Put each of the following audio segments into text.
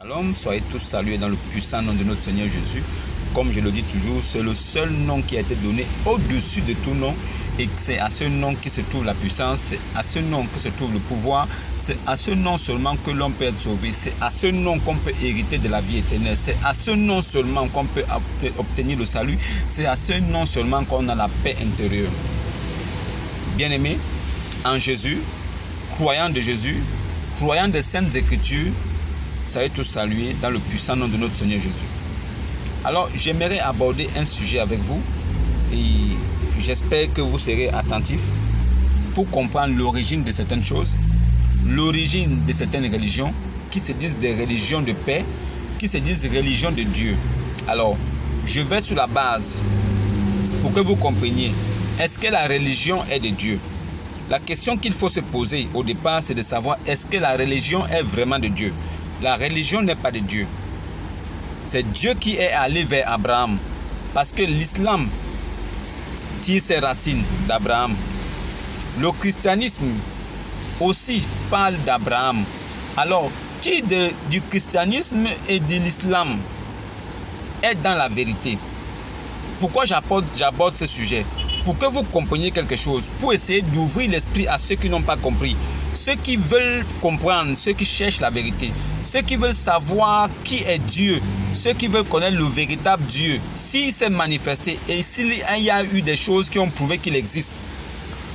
Shalom, soyez tous salués dans le puissant nom de notre Seigneur Jésus. Comme je le dis toujours, c'est le seul nom qui a été donné au-dessus de tout nom. Et c'est à ce nom que se trouve la puissance, c'est à ce nom que se trouve le pouvoir, c'est à ce nom seulement que l'on peut être sauvé, c'est à ce nom qu'on peut hériter de la vie éternelle, c'est à ce nom seulement qu'on peut obtenir le salut, c'est à ce nom seulement qu'on a la paix intérieure. Bien-aimés, en Jésus, croyant de Jésus, croyant des Saintes Écritures, soyez tous salués dans le puissant nom de notre Seigneur Jésus. Alors, j'aimerais aborder un sujet avec vous et j'espère que vous serez attentifs pour comprendre l'origine de certaines choses, l'origine de certaines religions qui se disent des religions de paix, qui se disent religions de Dieu. Alors, je vais sur la base pour que vous compreniez, est-ce que la religion est de Dieu? La question qu'il faut se poser au départ, c'est de savoir est-ce que la religion est vraiment de Dieu? La religion n'est pas de Dieu. C'est Dieu qui est allé vers Abraham. Parce que l'islam tire ses racines d'Abraham. Le christianisme aussi parle d'Abraham. Alors, qui du christianisme et de l'islam est dans la vérité? Pourquoi j'aborde ce sujet? Pour que vous compreniez quelque chose, pour essayer d'ouvrir l'esprit à ceux qui n'ont pas compris, ceux qui veulent comprendre, ceux qui cherchent la vérité, ceux qui veulent savoir qui est Dieu, ceux qui veulent connaître le véritable Dieu, s'il s'est manifesté et s'il y a eu des choses qui ont prouvé qu'il existe.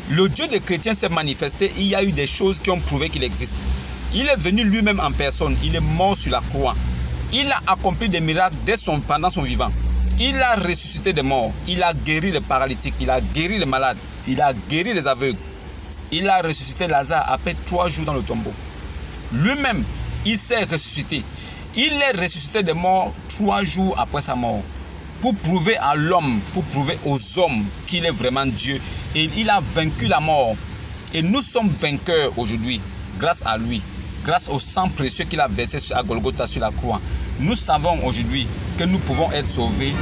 Le Dieu des chrétiens s'est manifesté, il y a eu des choses qui ont prouvé qu'il existe. Il est venu lui-même en personne, il est mort sur la croix. Il a accompli des miracles pendant son vivant. Il a ressuscité des morts, il a guéri les paralytiques, il a guéri les malades, il a guéri les aveugles. Il a ressuscité Lazare après 3 jours dans le tombeau. Lui-même, il s'est ressuscité. Il est ressuscité des morts 3 jours après sa mort. Pour prouver à l'homme, pour prouver aux hommes qu'il est vraiment Dieu. Et il a vaincu la mort. Et nous sommes vainqueurs aujourd'hui grâce à lui. Grâce au sang précieux qu'il a versé à Golgotha sur la croix. Nous savons aujourd'hui que nous pouvons être sauvés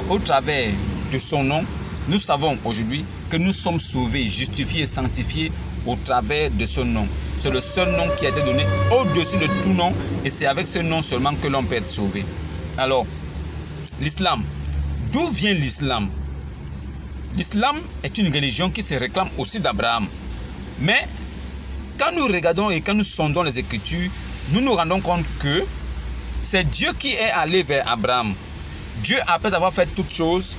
au travers de son nom. Nous savons aujourd'hui que nous sommes sauvés, justifiés, sanctifiés au travers de ce nom. C'est le seul nom qui a été donné au-dessus de tout nom et c'est avec ce nom seulement que l'on peut être sauvé. Alors, l'islam. D'où vient l'islam? L'islam est une religion qui se réclame aussi d'Abraham. Mais quand nous regardons et quand nous sondons les Écritures, nous nous rendons compte que c'est Dieu qui est allé vers Abraham. Dieu, après avoir fait toutes choses,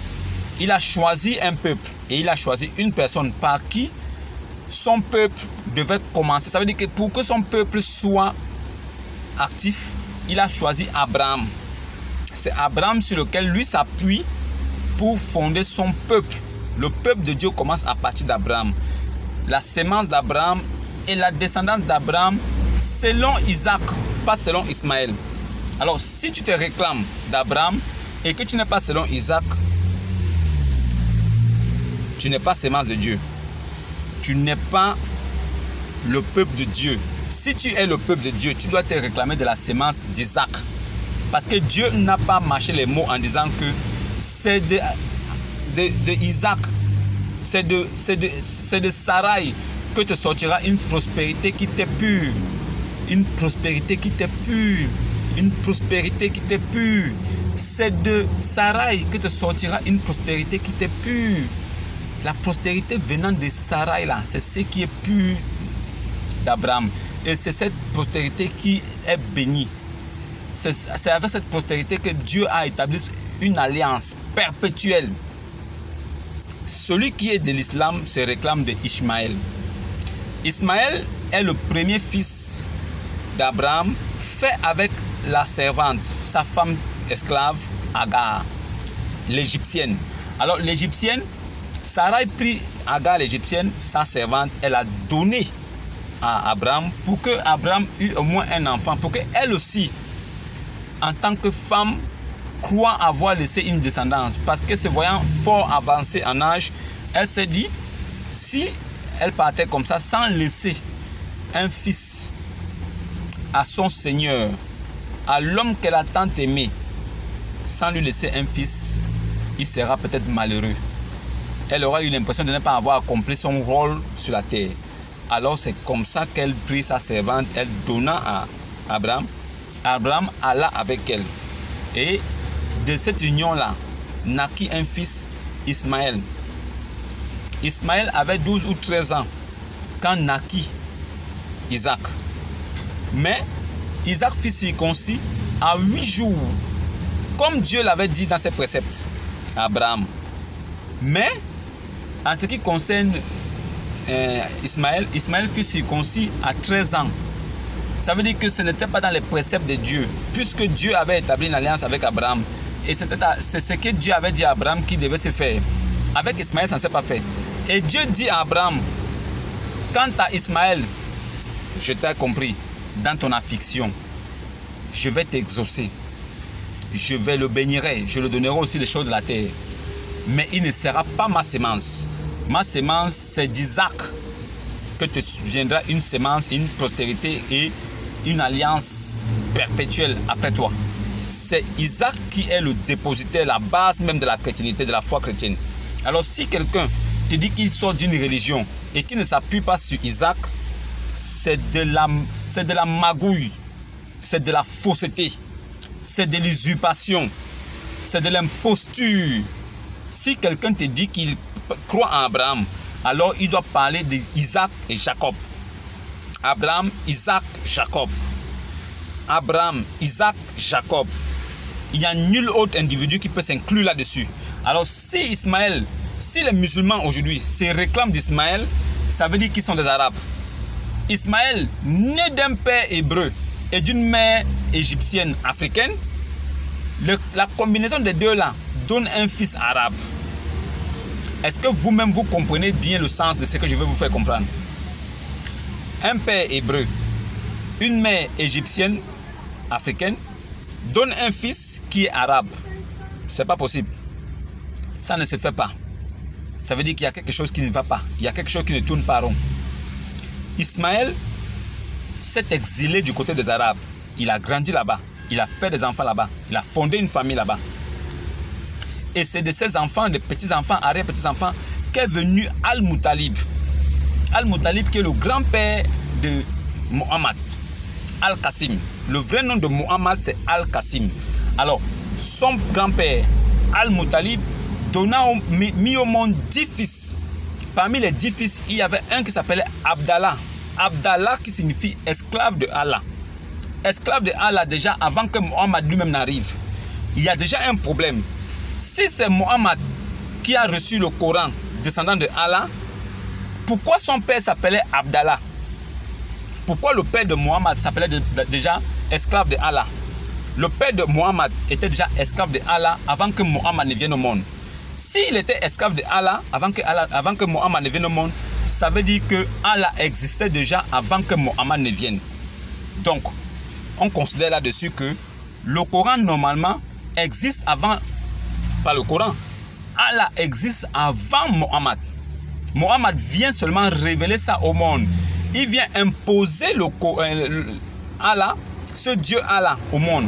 il a choisi un peuple et il a choisi une personne par qui son peuple devait commencer. Ça veut dire que pour que son peuple soit actif, il a choisi Abraham. C'est Abraham sur lequel lui s'appuie pour fonder son peuple. Le peuple de Dieu commence à partir d'Abraham. La sémence d'Abraham et la descendance d'Abraham selon Isaac, pas selon Ismaël. Alors, si tu te réclames d'Abraham et que tu n'es pas selon Isaac, tu n'es pas sémence de Dieu. Tu n'es pas le peuple de Dieu. Si tu es le peuple de Dieu, tu dois te réclamer de la sémence d'Isaac. Parce que Dieu n'a pas mâché les mots en disant que c'est de Isaac, c'est de Sarai que te sortira une prospérité qui t'est pure. Une prospérité qui t'est pure. Une prospérité qui t'est pure. C'est de Sarai que te sortira une prospérité qui t'est pure. La prospérité venant de Sarai là, c'est ce qui est pur d'Abraham. Et c'est cette prospérité qui est bénie. C'est avec cette prospérité que Dieu a établi une alliance perpétuelle. Celui qui est de l'islam se réclame de Ishmaël. Ismaël est le premier fils d'Abraham, fait avec la servante, sa femme esclave, Agar, l'égyptienne. Alors l'égyptienne, Sarai prit Agar l'égyptienne, sa servante, elle a donné à Abraham pour que Abraham eût au moins un enfant, pour qu'elle aussi, en tant que femme, croit avoir laissé une descendance. Parce que se voyant fort avancée en âge, elle s'est dit, si elle partait comme ça, sans laisser un fils à son Seigneur, à l'homme qu'elle a tant aimé, sans lui laisser un fils, il sera peut-être malheureux. Elle aura eu l'impression de ne pas avoir accompli son rôle sur la terre. Alors c'est comme ça qu'elle prit sa servante, elle donna à Abraham. Abraham alla avec elle. Et de cette union-là, naquit un fils, Ismaël. Ismaël avait 12 ou 13 ans quand naquit Isaac. Mais Isaac fut circoncis à 8 jours, comme Dieu l'avait dit dans ses préceptes à Abraham. Mais en ce qui concerne Ismaël fut circoncis à 13 ans. Ça veut dire que ce n'était pas dans les préceptes de Dieu, puisque Dieu avait établi une alliance avec Abraham. Et c'est ce que Dieu avait dit à Abraham qui devait se faire. Avec Ismaël, ça ne s'est pas fait. Et Dieu dit à Abraham, quant à Ismaël, je t'ai compris, dans ton affliction, je vais t'exaucer. Je vais le bénirai, je le donnerai aussi les choses de la terre. Mais il ne sera pas ma sémence. Ma sémence, c'est d'Isaac que te viendra une sémence, une postérité et une alliance perpétuelle après toi. C'est Isaac qui est le dépositaire, la base même de la chrétienté, de la foi chrétienne. Alors si quelqu'un te dit qu'il sort d'une religion et qu'il ne s'appuie pas sur Isaac, c'est de la magouille, c'est de la fausseté, c'est de l'usurpation, c'est de l'imposture. Si quelqu'un te dit qu'il croit en Abraham, alors il doit parler d'Isaac et Jacob. Abraham, Isaac, Jacob. Abraham, Isaac, Jacob. Il n'y a nul autre individu qui peut s'inclure là-dessus. Alors si Ismaël, si les musulmans aujourd'hui se réclament d'Ismaël, ça veut dire qu'ils sont des Arabes. Ismaël, né d'un père hébreu et d'une mère égyptienne africaine, la combinaison des deux là donne un fils arabe. Est-ce que vous-même vous comprenez bien le sens de ce que je vais vous faire comprendre? Un père hébreu, une mère égyptienne africaine donne un fils qui est arabe. C'est pas possible. Ça ne se fait pas. Ça veut dire qu'il y a quelque chose qui ne va pas. Il y a quelque chose qui ne tourne pas rond. Ismaël s'est exilé du côté des Arabes. Il a grandi là-bas. Il a fait des enfants là-bas. Il a fondé une famille là-bas. Et c'est de ces enfants, des petits-enfants, arrière-petits-enfants, qu'est venu Al-Muttalib. Al-Muttalib qui est le grand-père de Mohammed. Al-Qasim. Le vrai nom de Mohammed, c'est Al-Qasim. Alors, son grand-père, Al-Muttalib, mis au monde 10 fils. Parmi les 10 fils, il y avait un qui s'appelait Abdallah. Abdallah qui signifie esclave de Allah. Esclave de Allah déjà avant que Mohammed lui-même n'arrive. Il y a déjà un problème. Si c'est Mohammed qui a reçu le Coran descendant de Allah, pourquoi son père s'appelait Abdallah? Pourquoi le père de Mohammed s'appelait déjà esclave de Allah? Le père de Mohammed était déjà esclave de Allah avant que Mohammed ne vienne au monde. S'il était esclave de Allah avant que Mohammed ne vienne au monde, ça veut dire que Allah existait déjà avant que Mohammed ne vienne. Donc, on considère là-dessus que le Coran normalement existe avant, pas le Coran, Allah existe avant Mohammed. Mohammed vient seulement révéler ça au monde. Il vient imposer Allah, ce Dieu Allah au monde.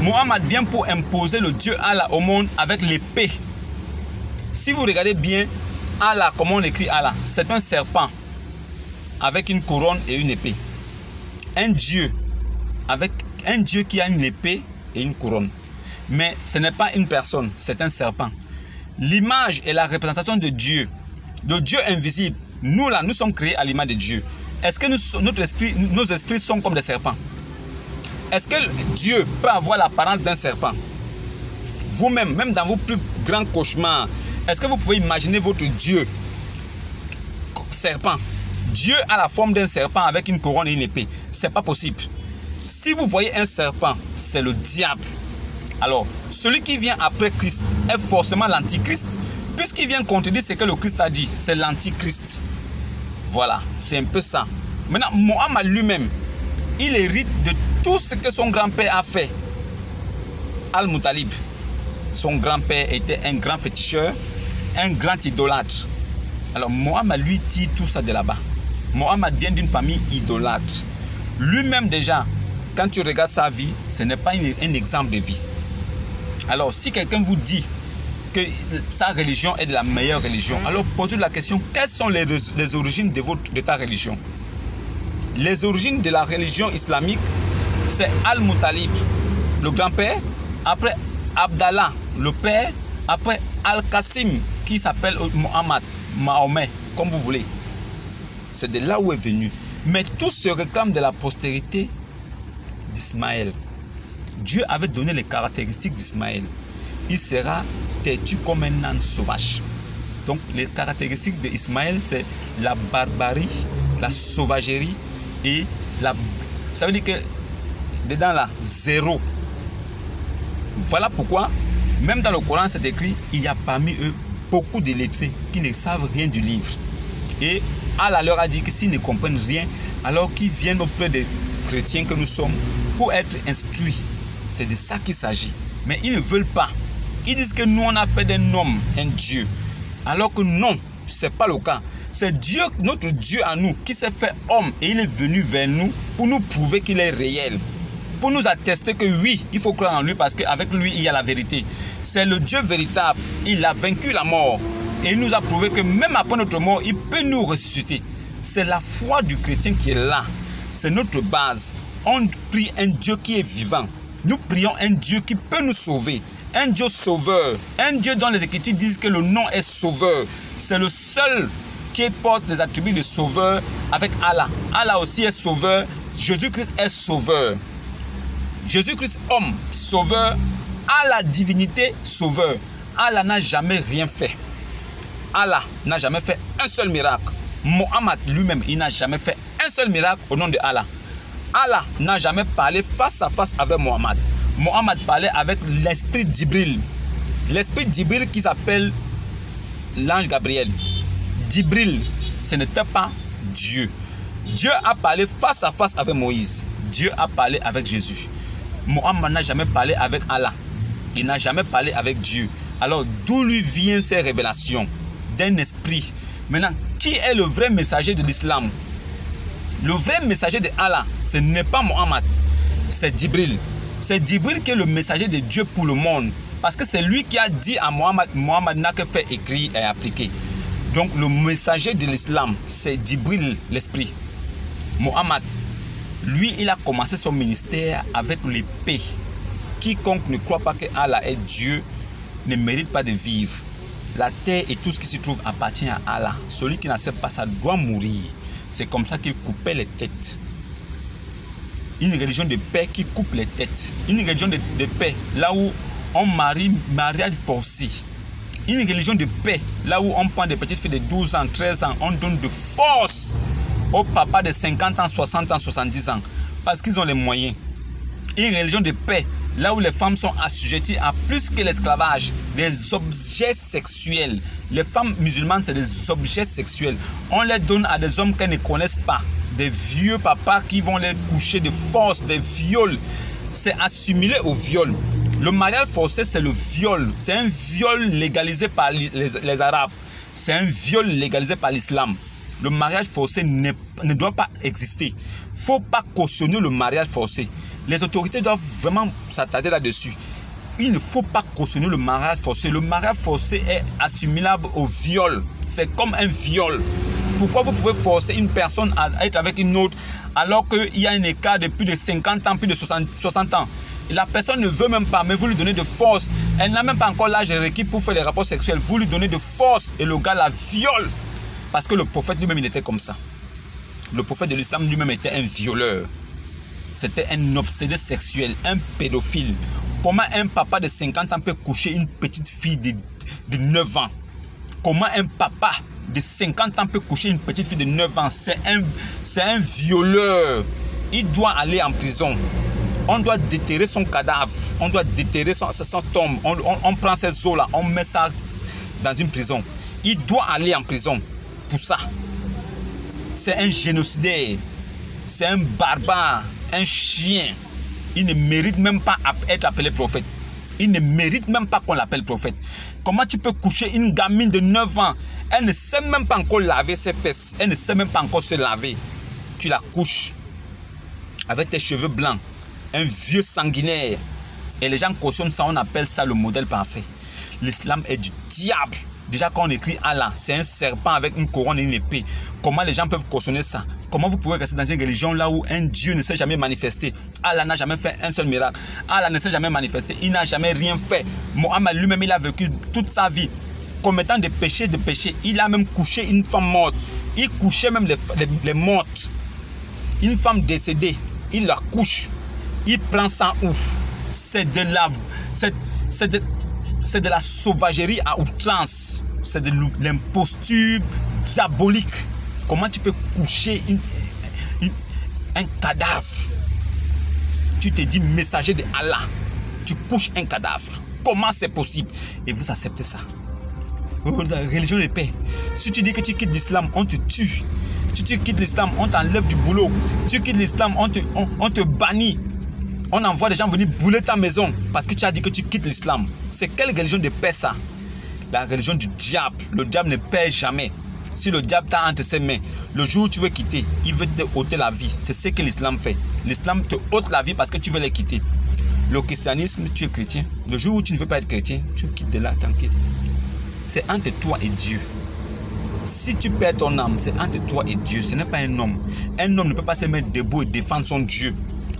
Mohammed vient pour imposer le Dieu Allah au monde avec l'épée. Si vous regardez bien, Allah, comment on écrit Allah? C'est un serpent avec une couronne et une épée. Un Dieu qui a une épée et une couronne. Mais ce n'est pas une personne, c'est un serpent. L'image et la représentation de Dieu, de Dieu invisible. Nous là, nous sommes créés à l'image de Dieu. Est-ce que nos esprits sont comme des serpents? Est-ce que Dieu peut avoir l'apparence d'un serpent? Vous-même, même dans vos plus grands cauchemars, est-ce que vous pouvez imaginer votre Dieu serpent? Dieu a la forme d'un serpent avec une couronne et une épée. C'est pas possible. Si vous voyez un serpent, c'est le diable. Alors, celui qui vient après Christ est forcément l'antichrist, puisqu'il vient contredire ce que le Christ a dit. C'est l'antichrist. Voilà, c'est un peu ça. Maintenant, Mohammed lui-même, il hérite de tout ce que son grand-père a fait. Al-Muttalib. Son grand-père était un grand féticheur, un grand idolâtre. Alors Mohammed lui tire tout ça de là-bas. Mohammed vient d'une famille idolâtre. Lui-même déjà, quand tu regardes sa vie, ce n'est pas un exemple de vie. Alors si quelqu'un vous dit que sa religion est de la meilleure religion, alors posez la question, quelles sont les origines de ta religion? Les origines de la religion islamique c'est Al-Muttalib, le grand-père. Après Abdallah, le père. Après Al-Qasim, qui s'appelle Mohammed, Mahomet, comme vous voulez. C'est de là où est venu. Mais tout se réclame de la postérité d'Ismaël. Dieu avait donné les caractéristiques d'Ismaël. Il sera têtu comme un âne sauvage. Donc les caractéristiques d'Ismaël, c'est la barbarie, la sauvagerie et la... Ça veut dire que dedans là, 0. Voilà pourquoi, même dans le Coran, c'est écrit, il y a parmi eux beaucoup de lettrés qui ne savent rien du livre. Et Allah leur a dit que s'ils ne comprennent rien, alors qu'ils viennent auprès des chrétiens que nous sommes pour être instruits. C'est de ça qu'il s'agit. Mais ils ne veulent pas. Ils disent que nous, on a fait d'un homme un Dieu. Alors que non, ce n'est pas le cas. C'est Dieu, notre Dieu à nous, qui s'est fait homme et il est venu vers nous pour nous prouver qu'il est réel. Pour nous attester que oui, il faut croire en lui parce qu'avec lui, il y a la vérité. C'est le Dieu véritable. Il a vaincu la mort. Et il nous a prouvé que même après notre mort, il peut nous ressusciter. C'est la foi du chrétien qui est là. C'est notre base. On prie un Dieu qui est vivant. Nous prions un Dieu qui peut nous sauver. Un Dieu sauveur. Un Dieu dont les Écritures disent que le nom est sauveur. C'est le seul qui porte les attributs de sauveur avec Allah. Allah aussi est sauveur. Jésus-Christ est sauveur. Jésus-Christ, homme, sauveur, a la divinité, sauveur. Allah n'a jamais rien fait. Allah n'a jamais fait un seul miracle. Mohammed lui-même, il n'a jamais fait un seul miracle au nom de Allah. Allah n'a jamais parlé face à face avec Mohammed. Mohammed parlait avec l'esprit d'Ibril. L'esprit d'Ibril qui s'appelle l'ange Gabriel. D'Ibril, ce n'était pas Dieu. Dieu a parlé face à face avec Moïse. Dieu a parlé avec Jésus. Mohammed n'a jamais parlé avec Allah. Il n'a jamais parlé avec Dieu. Alors, d'où lui viennent ces révélations? D'un esprit. Maintenant, qui est le vrai messager de l'islam? Le vrai messager de Allah, ce n'est pas Mohammed, c'est Djibril. C'est Djibril qui est le messager de Dieu pour le monde. Parce que c'est lui qui a dit à Mohammed, Mohammed n'a que fait écrire et appliquer. Donc, le messager de l'islam, c'est Djibril, l'esprit. Mohammed, lui, il a commencé son ministère avec l'épée. Quiconque ne croit pas que Allah est Dieu ne mérite pas de vivre. La terre et tout ce qui se trouve appartient à Allah. Celui qui n'accepte pas ça doit mourir. C'est comme ça qu'il coupait les têtes. Une religion de paix qui coupe les têtes. Une religion de paix, là où on marie, mariage forcé. Une religion de paix, là où on prend des petites filles de 12 ans, 13 ans, on donne de force aux papas de 50 ans, 60 ans, 70 ans. Parce qu'ils ont les moyens. Une religion de paix, là où les femmes sont assujetties à plus que l'esclavage, des objets sexuels. Les femmes musulmanes, c'est des objets sexuels. On les donne à des hommes qu'elles ne connaissent pas. Des vieux papas qui vont les coucher de force, des viols. C'est assimilé au viol. Le mariage forcé, c'est le viol. C'est un viol légalisé par les Arabes. C'est un viol légalisé par l'islam. Le mariage forcé ne doit pas exister. Il ne faut pas cautionner le mariage forcé. Les autorités doivent vraiment s'attarder là-dessus. Il ne faut pas cautionner le mariage forcé. Le mariage forcé est assimilable au viol. C'est comme un viol. Pourquoi vous pouvez forcer une personne à être avec une autre alors qu'il y a un écart de plus de 50 ans, plus de 60 ans? Et la personne ne veut même pas, mais vous lui donnez de force. Elle n'a même pas encore l'âge requis pour faire des rapports sexuels. Vous lui donnez de force et le gars la viole. Parce que le prophète lui-même, il était comme ça. Le prophète de l'islam lui-même était un violeur. C'était un obsédé sexuel, un pédophile. Comment un papa de 50 ans peut coucher une petite fille de 9 ans? Comment un papa de 50 ans peut coucher une petite fille de 9 ans? C'est un violeur. Il doit aller en prison. On doit déterrer son cadavre. On doit déterrer son tombe. On prend ces os-là, on met ça dans une prison. Il doit aller en prison pour ça. C'est un génocidaire. C'est un barbare. Un chien. Il ne mérite même pas être appelé prophète. Il ne mérite même pas qu'on l'appelle prophète. Comment tu peux coucher une gamine de 9 ans? Elle ne sait même pas encore laver ses fesses. Elle ne sait même pas encore se laver. Tu la couches avec tes cheveux blancs. Un vieux sanguinaire. Et les gens cautionnent ça, on appelle ça le modèle parfait. L'islam est du diable. Déjà, quand on écrit Allah, c'est un serpent avec une couronne et une épée. Comment les gens peuvent cautionner ça? Comment vous pouvez rester dans une religion là où un Dieu ne s'est jamais manifesté? Allah n'a jamais fait un seul miracle. Allah ne s'est jamais manifesté. Il n'a jamais rien fait. Mohammed lui-même, il a vécu toute sa vie commettant des péchés, Il a même couché une femme morte. Il couchait même les mortes. Une femme décédée, il la couche. Il prend ça où? C'est de la sauvagerie à outrance. C'est de l'imposture diabolique. Comment tu peux coucher un cadavre? Tu te dis messager de Allah. Tu couches un cadavre. Comment c'est possible? Et vous acceptez ça? La religion de paix. Si tu dis que tu quittes l'islam, on te tue. Si tu quittes l'islam, on t'enlève du boulot. Tu quittes l'islam, on te bannit. On envoie des gens venir brûler ta maison parce que tu as dit que tu quittes l'islam. C'est quelle religion de paix ça? La religion du diable. Le diable ne paie jamais. Si le diable t'a entre ses mains, le jour où tu veux quitter, il veut te ôter la vie. C'est ce que l'islam fait. L'islam te ôte la vie parce que tu veux les quitter. Le christianisme, tu es chrétien. Le jour où tu ne veux pas être chrétien, tu quittes de là, tranquille. C'est entre toi et Dieu. Si tu perds ton âme, c'est entre toi et Dieu. Ce n'est pas un homme. Un homme ne peut pas se mettre debout et défendre son Dieu.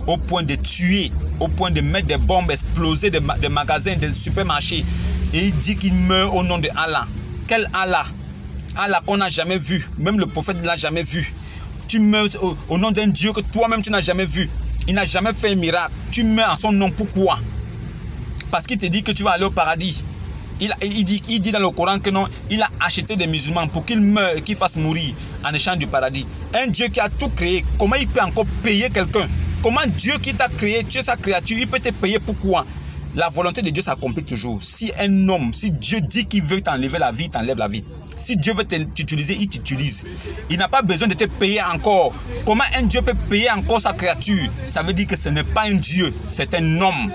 Au point de tuer, au point de mettre des bombes, exploser des magasins, des supermarchés. Et il dit qu'il meurt au nom de Allah. Quel Allah? Allah qu'on n'a jamais vu. Même le prophète ne l'a jamais vu. Tu meurs au nom d'un Dieu que toi-même tu n'as jamais vu. Il n'a jamais fait un miracle. Tu meurs en son nom. Pourquoi? Parce qu'il te dit que tu vas aller au paradis. Il dit dans le Coran que non, il a acheté des musulmans pour qu'ils meurent et qu'ils fassent mourir en échange du paradis. Un Dieu qui a tout créé, comment il peut encore payer quelqu'un? Comment Dieu qui t'a créé, tu es sa créature, il peut te payer? Pourquoi? La volonté de Dieu s'accomplit toujours. Si un homme, si Dieu dit qu'il veut t'enlever la vie, il t'enlève la vie. Si Dieu veut t'utiliser, il t'utilise. Il n'a pas besoin de te payer encore. Comment un Dieu peut payer encore sa créature? Ça veut dire que ce n'est pas un Dieu, c'est un homme.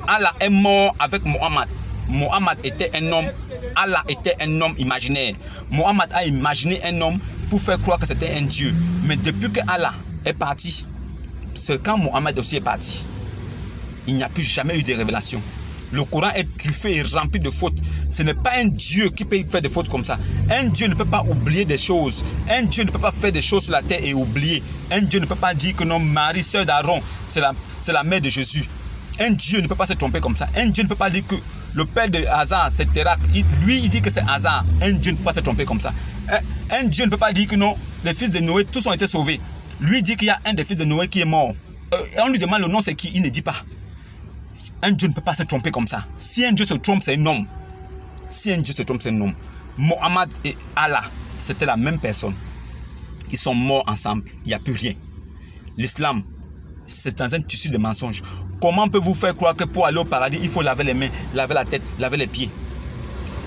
Allah est mort avec Mohammed. Mohammed était un homme, Allah était un homme imaginaire. Mohammed a imaginé un homme pour faire croire que c'était un Dieu. Mais depuis que Allah est parti, c'est quand Mohammed aussi est parti. Il n'y a plus jamais eu de révélation. Le Coran est truffé et rempli de fautes. Ce n'est pas un Dieu qui peut faire des fautes comme ça. Un Dieu ne peut pas oublier des choses. Un Dieu ne peut pas faire des choses sur la terre et oublier. Un Dieu ne peut pas dire que non, Marie, sœur d'Aaron, c'est la mère de Jésus. Un Dieu ne peut pas se tromper comme ça. Un Dieu ne peut pas dire que le père de Hazar, c'est Terak. Lui, il dit que c'est Hazar. Un Dieu ne peut pas se tromper comme ça. Un Dieu ne peut pas dire que non, les fils de Noé, tous ont été sauvés. Lui dit qu'il y a un des fils de Noé qui est mort. Et on lui demande le nom, c'est qui? Il ne dit pas. Un Dieu ne peut pas se tromper comme ça. Si un Dieu se trompe, c'est un homme. Si un Dieu se trompe, c'est un homme. Mohammed et Allah, c'était la même personne. Ils sont morts ensemble. Il n'y a plus rien. L'islam, c'est dans un tissu de mensonges. Comment peut-vous faire croire que pour aller au paradis, il faut laver les mains, laver la tête, laver les pieds?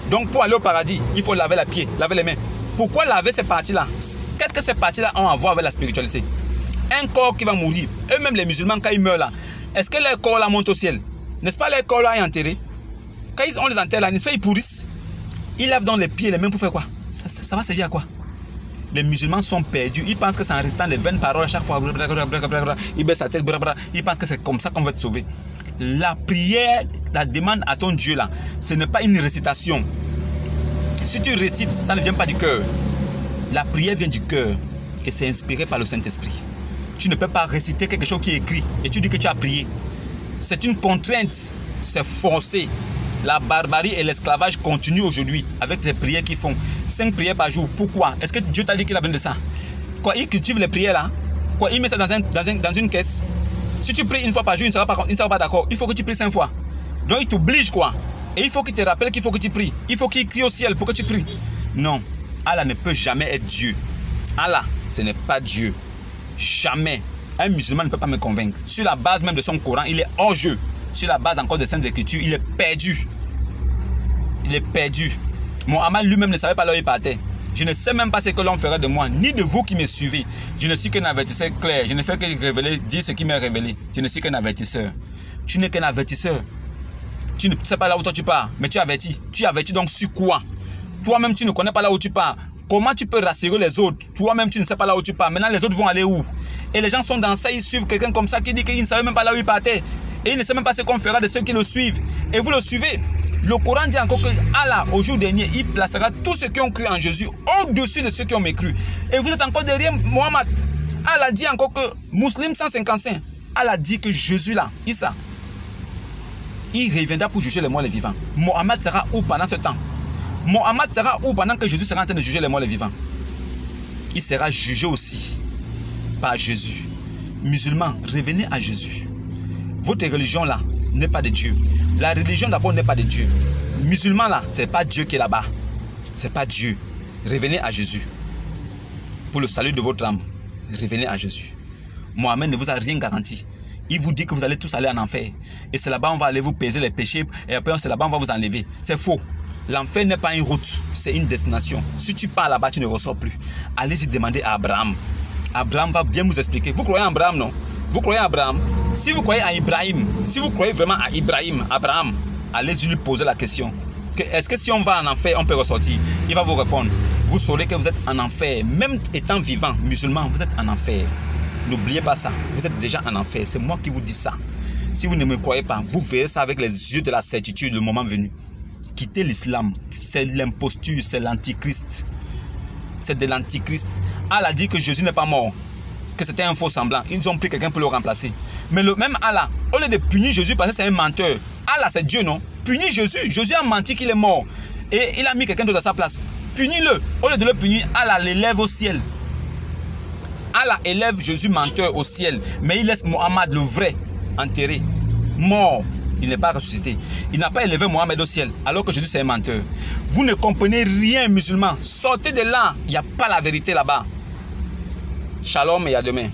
Donc pour aller au paradis, il faut laver les pieds, laver les mains. Pourquoi laver ces parties-là? Qu'est-ce que ces parties-là ont à voir avec la spiritualité? Un corps qui va mourir, eux-mêmes les musulmans, quand ils meurent là, est-ce que leur corps là monte au ciel? N'est-ce pas leur corps là est enterré? Quand on les enterre là, n'est-ce pas ils pourrissent? Ils lavent dans les pieds, les mains pour faire quoi? Ça va servir à quoi? Les musulmans sont perdus. Ils pensent que c'est en restant les 20 paroles à chaque fois. Ils baissent la tête. Ils pensent que c'est comme ça qu'on va être sauvé. La prière, la demande à ton Dieu là, ce n'est pas une récitation. Si tu récites, ça ne vient pas du cœur. La prière vient du cœur et c'est inspiré par le Saint-Esprit. Tu ne peux pas réciter quelque chose qui est écrit et tu dis que tu as prié. C'est une contrainte, c'est forcé. La barbarie et l'esclavage continuent aujourd'hui avec les prières qu'ils font. 5 prières par jour. Pourquoi? Est-ce que Dieu t'a dit qu'il a besoin de ça? Quoi, il cultive les prières là? Quoi, il met ça dans une caisse? Si tu pries une fois par jour, il ne sera pas d'accord. Il faut que tu pries 5 fois. Donc il t'oblige quoi? Et il faut qu'il te rappelle qu'il faut que tu pries. Il faut qu'il crie au ciel pour que tu pries. Non. Allah ne peut jamais être Dieu. Allah, ce n'est pas Dieu. Jamais. Un musulman ne peut pas me convaincre. Sur la base même de son Coran, il est hors jeu. Sur la base encore des Saintes Écritures, il est perdu. Il est perdu. Mohammed lui-même ne savait pas là où il partait. Je ne sais même pas ce que l'on ferait de moi, ni de vous qui me suivez. Je ne suis qu'un avertisseur clair. Je ne fais que révéler, dire ce qui m'est révélé. Je ne suis qu'un avertisseur. Tu n'es qu'un avertisseur. Tu ne sais pas là où toi tu pars, mais tu avertis. Tu avertis donc sur quoi? Toi-même, tu ne connais pas là où tu pars. Comment tu peux rassurer les autres? Toi-même, tu ne sais pas là où tu pars. Maintenant, les autres vont aller où? Et les gens sont dans ça, ils suivent quelqu'un comme ça qui dit qu'il ne savait même pas là où il partait. Et il ne sait même pas ce qu'on fera de ceux qui le suivent. Et vous le suivez. Le Coran dit encore que Allah, au jour dernier, il placera tous ceux qui ont cru en Jésus au-dessus de ceux qui ont mécru. Et vous êtes encore derrière Mohammed. Allah dit encore que, Muslim 155, Allah dit que Jésus là, Issa, il reviendra pour juger les morts et les vivants. Mohammed sera où pendant ce temps? Mohammed sera où pendant que Jésus sera en train de juger les morts et les vivants? Il sera jugé aussi par Jésus. Musulmans, revenez à Jésus. Votre religion là n'est pas de Dieu. La religion d'abord n'est pas de Dieu. Musulmans là, c'est pas Dieu qui est là-bas. C'est pas Dieu. Revenez à Jésus. Pour le salut de votre âme, revenez à Jésus. Mohammed ne vous a rien garanti. Il vous dit que vous allez tous aller en enfer. Et c'est là-bas on va aller vous peser les péchés. Et après c'est là-bas on va vous enlever. C'est faux. L'enfer n'est pas une route, c'est une destination. Si tu pars là-bas, tu ne ressors plus. Allez-y demander à Abraham. Abraham va bien vous expliquer. Vous croyez en Abraham, non? Vous croyez en Abraham? Si vous croyez à Ibrahim, si vous croyez vraiment à Ibrahim, Abraham, allez-y lui poser la question. Est-ce que si on va en enfer, on peut ressortir? Il va vous répondre. Vous saurez que vous êtes en enfer. Même étant vivant, musulman, vous êtes en enfer. N'oubliez pas ça. Vous êtes déjà en enfer. C'est moi qui vous dis ça. Si vous ne me croyez pas, vous verrez ça avec les yeux de la certitude le moment venu. Quittez l'islam. C'est l'imposture, c'est l'antichrist. C'est de l'antichrist. Allah dit que Jésus n'est pas mort. Que c'était un faux semblant. Ils ont pris quelqu'un pour le remplacer. Mais le même Allah, au lieu de punir Jésus parce que c'est un menteur, Allah c'est Dieu, non? Punir Jésus. Jésus a menti qu'il est mort. Et il a mis quelqu'un d'autre à sa place. Punis-le. Au lieu de le punir, Allah l'élève au ciel. Allah élève Jésus menteur au ciel. Mais il laisse Mohammed le vrai enterré. Mort. Il n'est pas ressuscité. Il n'a pas élevé Mohammed au ciel. Alors que Jésus c'est un menteur. Vous ne comprenez rien, musulmans. Sortez de là. Il n'y a pas la vérité là-bas. Shalom et à demain.